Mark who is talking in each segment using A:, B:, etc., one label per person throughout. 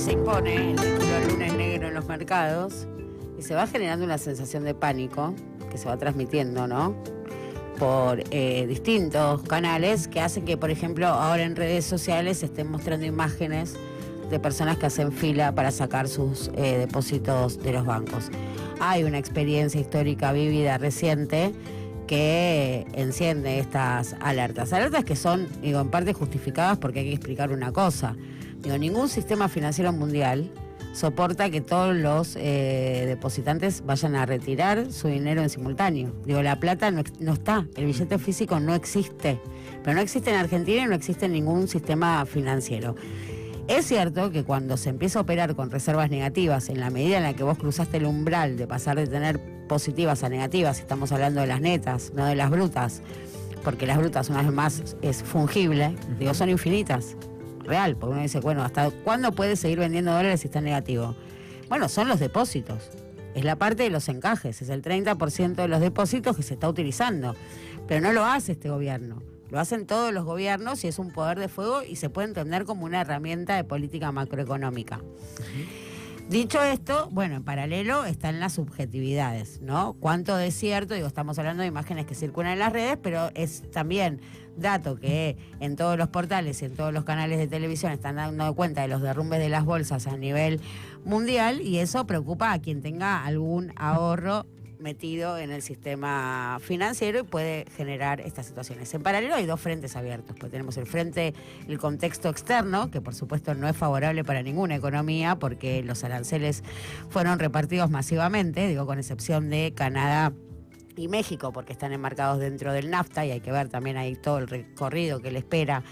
A: se impone el título lunes negro en los mercados y se va generando una sensación de pánico que se va transmitiendo, ¿no?, por distintos canales que hacen que, por ejemplo, ahora en redes sociales se estén mostrando imágenes de personas que hacen fila para sacar sus depósitos de los bancos. Hay una experiencia histórica vívida reciente que enciende estas alertas. Alertas que son, digo, en parte justificadas porque hay que explicar una cosa. Digo, ningún sistema financiero mundial soporta que todos los depositantes vayan a retirar su dinero en simultáneo. Digo, la plata no está, el billete físico no existe. Pero no existe en Argentina y no existe en ningún sistema financiero. Es cierto que cuando se empieza a operar con reservas negativas, en la medida en la que vos cruzaste el umbral de pasar de tener positivas a negativas, estamos hablando de las netas, no de las brutas, porque las brutas, una vez más, es fungible, digo, son infinitas. Real, porque uno dice, bueno, ¿hasta cuándo puedes seguir vendiendo dólares si está negativo? Bueno, son los depósitos, es la parte de los encajes, es el 30% de los depósitos que se está utilizando, pero no lo hace este gobierno, lo hacen todos los gobiernos y es un poder de fuego y se puede entender como una herramienta de política macroeconómica. Dicho esto, bueno, en paralelo están las subjetividades, ¿no? Cuánto de cierto, digo, estamos hablando de imágenes que circulan en las redes, pero es también dato que en todos los portales y en todos los canales de televisión están dando cuenta de los derrumbes de las bolsas a nivel mundial y eso preocupa a quien tenga algún ahorro metido en el sistema financiero y puede generar estas situaciones. En paralelo hay dos frentes abiertos, pues tenemos el contexto externo, que por supuesto no es favorable para ninguna economía porque los aranceles fueron repartidos masivamente, digo, con excepción de Canadá y México, porque están enmarcados dentro del NAFTA y hay que ver también ahí todo el recorrido que le espera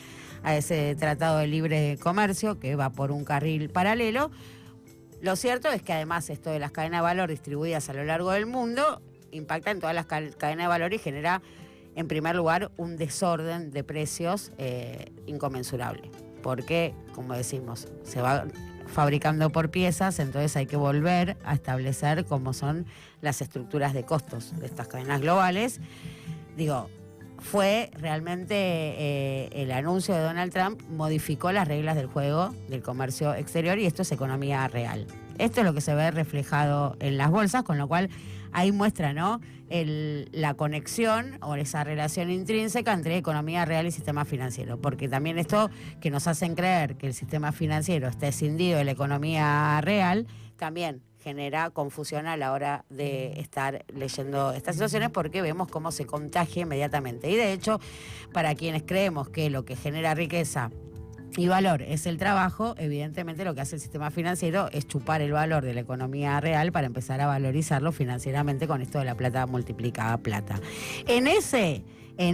A: a ese tratado de libre comercio que va por un carril paralelo. Lo cierto es que además esto de las cadenas de valor distribuidas a lo largo del mundo impacta en todas las cadenas de valor y genera, en primer lugar, un desorden de precios inconmensurable. Porque, como decimos, se va fabricando por piezas, entonces hay que volver a establecer cómo son las estructuras de costos de estas cadenas globales. Digo, fue realmente el anuncio de Donald Trump modificó las reglas del juego del comercio exterior y esto es economía real. Esto es lo que se ve reflejado en las bolsas, con lo cual ahí muestra, ¿no?, la conexión o esa relación intrínseca entre economía real y sistema financiero, porque también esto que nos hacen creer que el sistema financiero está escindido de la economía real, también genera confusión a la hora de estar leyendo estas situaciones porque vemos cómo se contagia inmediatamente. Y de hecho, para quienes creemos que lo que genera riqueza y valor es el trabajo, evidentemente lo que hace el sistema financiero es chupar el valor de la economía real para empezar a valorizarlo financieramente con esto de la plata multiplicada plata. En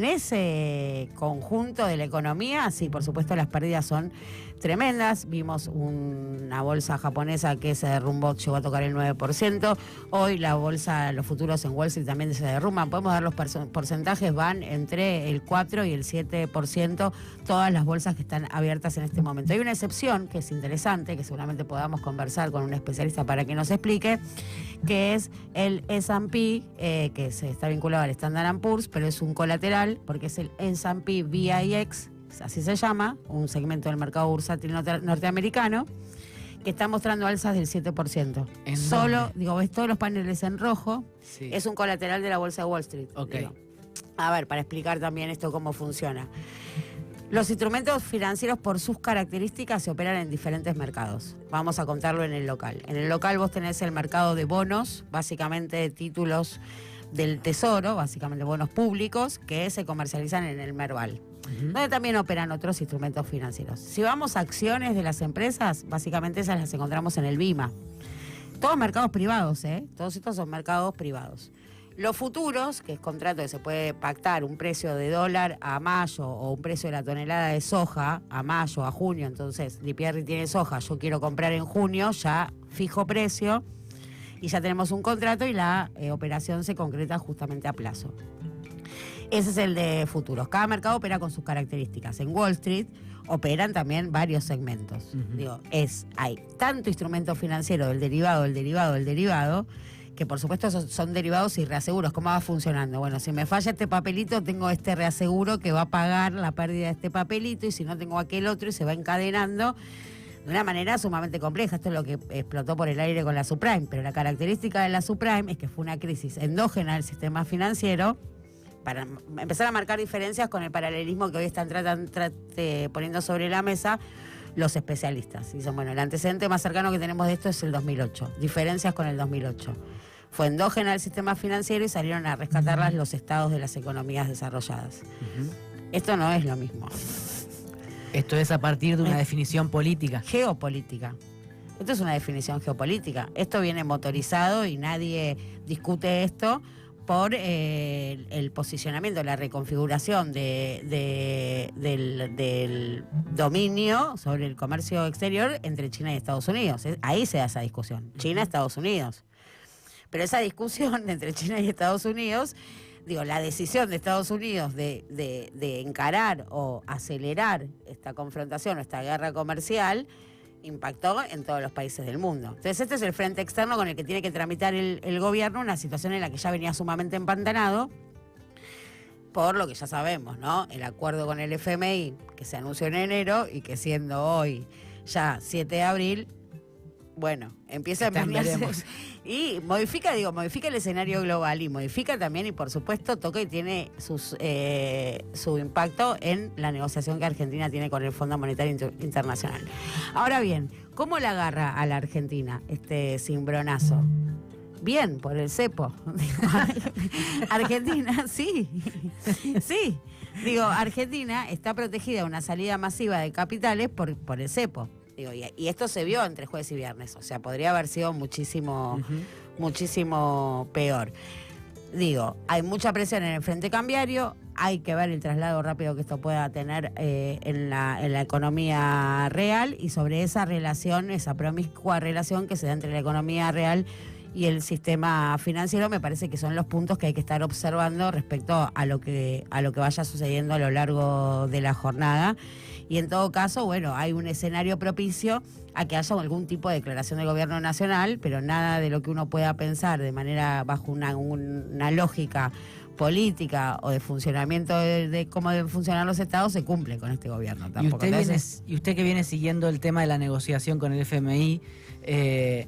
A: ese conjunto de la economía, sí, por supuesto las pérdidas son tremendas. Vimos una bolsa japonesa que se derrumbó, llegó a tocar el 9%. Hoy la bolsa, los futuros en Wall Street también se derrumban. Podemos dar los porcentajes, van entre el 4 y el 7%, todas las bolsas que están abiertas en este momento. Hay una excepción que es interesante, que seguramente podamos conversar con un especialista para que nos explique, que es el S&P, que se está vinculado al Standard & Poor's, pero es un colateral porque es el S&P VIX, así se llama, un segmento del mercado bursátil norteamericano, que está mostrando alzas del 7%. Solo, digo, ves todos los paneles en rojo, sí. Es un colateral de la bolsa de Wall Street.
B: Okay.
A: Digo. A ver, para explicar también esto cómo funciona. Los instrumentos financieros por sus características se operan en diferentes mercados. Vamos a contarlo en el local. En el local vos tenés el mercado de bonos, básicamente títulos del tesoro, básicamente bonos públicos, que se comercializan en el Merval, donde también operan otros instrumentos financieros. Si vamos a acciones de las empresas, básicamente esas las encontramos en el BIMA. Todos mercados privados, todos estos son mercados privados. Los futuros, que es contrato que se puede pactar un precio de dólar a mayo o un precio de la tonelada de soja a mayo, a junio, entonces Lipierri tiene soja, yo quiero comprar en junio, ya fijo precio y ya tenemos un contrato y la operación se concreta justamente a plazo. Ese es el de futuros. Cada mercado opera con sus características. En Wall Street operan también varios segmentos. Digo, hay tanto instrumento financiero del derivado, que por supuesto son derivados y reaseguros. ¿Cómo va funcionando? Bueno, si me falla este papelito, tengo este reaseguro que va a pagar la pérdida de este papelito y si no tengo aquel otro y se va encadenando. de una manera sumamente compleja. Esto es lo que explotó por el aire con la subprime, pero la característica de la subprime es que fue una crisis endógena del sistema financiero, para empezar a marcar diferencias con el paralelismo que hoy están poniendo sobre la mesa los especialistas. Dicen, bueno, el antecedente más cercano que tenemos de esto es el 2008, diferencias con el 2008. Fue endógena el sistema financiero y salieron a rescatarlas los estados de las economías desarrolladas. Esto no es lo mismo.
B: Esto es a partir de una definición política.
A: Geopolítica. Esto es una definición geopolítica. Esto viene motorizado y nadie discute esto por el posicionamiento, la reconfiguración del dominio sobre el comercio exterior entre China y Estados Unidos. Ahí se da esa discusión. China-Estados Unidos. Pero esa discusión entre China y Estados Unidos, digo, la decisión de Estados Unidos de encarar o acelerar esta confrontación o esta guerra comercial impactó en todos los países del mundo. Entonces este es el frente externo con el que tiene que tramitar el gobierno, una situación en la que ya venía sumamente empantanado por lo que ya sabemos, ¿no? El acuerdo con el FMI que se anunció en enero y que siendo hoy ya 7 de abril, bueno, empieza a empeñarse y modifica el escenario global y modifica también y por supuesto toca y tiene su impacto en la negociación que Argentina tiene con el Fondo Monetario Internacional. Ahora bien, ¿cómo la agarra a la Argentina este cimbronazo? Bien, por el cepo. Argentina, sí. Digo, Argentina está protegida de una salida masiva de capitales por el cepo. Digo, y esto se vio entre jueves y viernes, o sea, podría haber sido muchísimo peor. Digo, hay mucha presión en el frente cambiario, hay que ver el traslado rápido que esto pueda tener en la economía real y sobre esa relación, esa promiscua relación que se da entre la economía real y el sistema financiero, me parece que son los puntos que hay que estar observando respecto a lo que vaya sucediendo a lo largo de la jornada. Y en todo caso, bueno, hay un escenario propicio a que haya algún tipo de declaración del gobierno nacional, pero nada de lo que uno pueda pensar de manera bajo una lógica política o de funcionamiento de cómo deben funcionar los estados se cumple con este gobierno tampoco.
B: Y usted que viene siguiendo el tema de la negociación con el FMI, ¿qué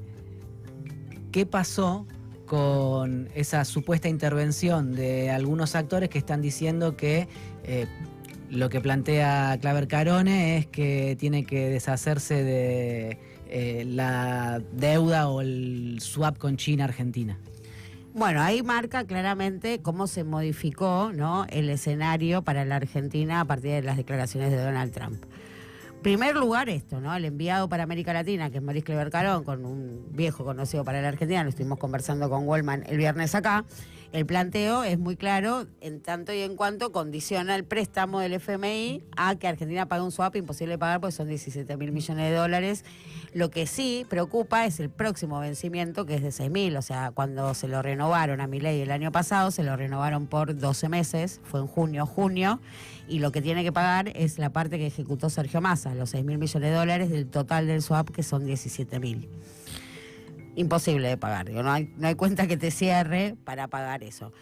B: pasó con esa supuesta intervención de algunos actores que están diciendo que lo que plantea Claver Carone es que tiene que deshacerse de la deuda o el swap con China-Argentina?
A: Bueno, ahí marca claramente cómo se modificó, ¿no?, el escenario para la Argentina a partir de las declaraciones de Donald Trump. En primer lugar esto, ¿no? El enviado para América Latina, que es Maurice Claver Carone, con un viejo conocido para la Argentina, lo estuvimos conversando con Goldman el viernes acá. El planteo es muy claro en tanto y en cuanto condiciona el préstamo del FMI a que Argentina pague un swap imposible de pagar porque son 17.000 millones de dólares. Lo que sí preocupa es el próximo vencimiento, que es de 6.000. O sea, cuando se lo renovaron a Milei el año pasado, se lo renovaron por 12 meses, fue en junio, y lo que tiene que pagar es la parte que ejecutó Sergio Massa, los 6.000 millones de dólares del total del swap, que son 17.000. Imposible de pagar, digo, no hay cuenta que te cierre para pagar eso.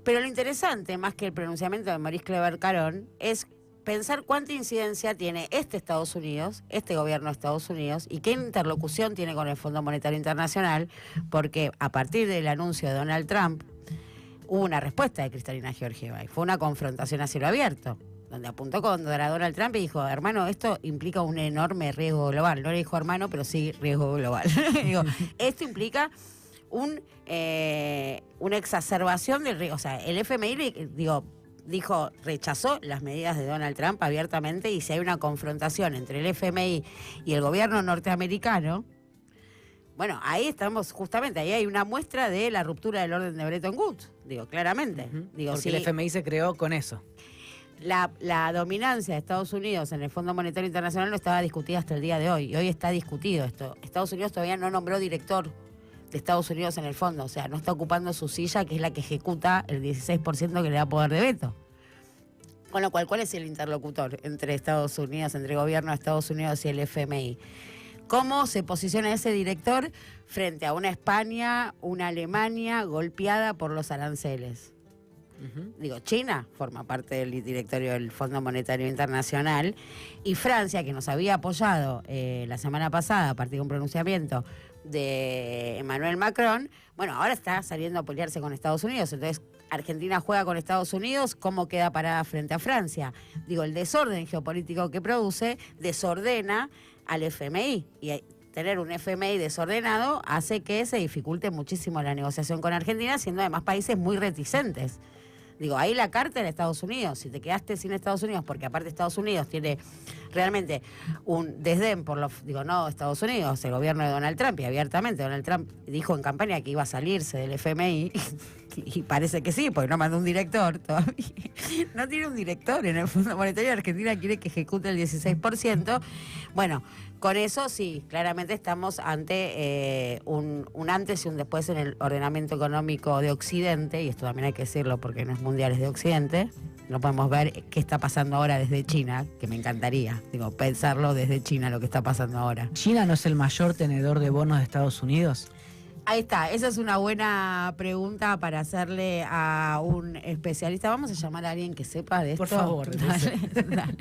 A: Pero lo interesante, más que el pronunciamiento de Maurice Claver Carone, es pensar cuánta incidencia tiene Estados Unidos, este gobierno de Estados Unidos, y qué interlocución tiene con el Fondo Monetario Internacional, porque a partir del anuncio de Donald Trump hubo una respuesta de Cristalina Georgieva y fue una confrontación a cielo abierto, donde apuntó contra Donald Trump y dijo, hermano, esto implica un enorme riesgo global. No le dijo hermano, pero sí riesgo global. Digo, esto implica una exacerbación del riesgo. O sea, el FMI, rechazó las medidas de Donald Trump abiertamente, y si hay una confrontación entre el FMI y el gobierno norteamericano, bueno, ahí estamos, justamente, ahí hay una muestra de la ruptura del orden de Bretton Woods, claramente.
B: Porque el FMI se creó con eso.
A: La dominancia de Estados Unidos en el Fondo Monetario Internacional no estaba discutida hasta el día de hoy, y hoy está discutido esto. Estados Unidos todavía no nombró director de Estados Unidos en el fondo, o sea, no está ocupando su silla, que es la que ejecuta el 16% que le da poder de veto. Con lo cual, ¿cuál es el interlocutor entre Estados Unidos, entre el gobierno de Estados Unidos y el FMI? ¿Cómo se posiciona ese director frente a una España, una Alemania golpeada por los aranceles? Digo, China forma parte del directorio del Fondo Monetario Internacional y Francia, que nos había apoyado la semana pasada a partir de un pronunciamiento de Emmanuel Macron, bueno, ahora está saliendo a pelearse con Estados Unidos. Entonces, Argentina juega con Estados Unidos, ¿cómo queda parada frente a Francia? Digo, el desorden geopolítico que produce desordena al FMI. Y tener un FMI desordenado hace que se dificulte muchísimo la negociación con Argentina, siendo además países muy reticentes. Digo, ahí la carta en Estados Unidos. Si te quedaste sin Estados Unidos, porque aparte Estados Unidos tiene realmente un desdén por los... Digo, no, Estados Unidos, el gobierno de Donald Trump, y abiertamente Donald Trump dijo en campaña que iba a salirse del FMI, y parece que sí, porque no mandó un director todavía. No tiene un director en el Fondo Monetario. Argentina quiere que ejecute el 16%. Bueno, con eso sí, claramente estamos ante un antes y un después en el ordenamiento económico de Occidente, y esto también hay que decirlo porque no es mundial, es de Occidente. No podemos ver qué está pasando ahora desde China, que me encantaría, digo, pensarlo desde China lo que está pasando ahora.
B: ¿China no es el mayor tenedor de bonos de Estados Unidos?
A: Ahí está, esa es una buena pregunta para hacerle a un especialista. Vamos a llamar a alguien que sepa de esto.
B: Por favor.
A: Dale, dale.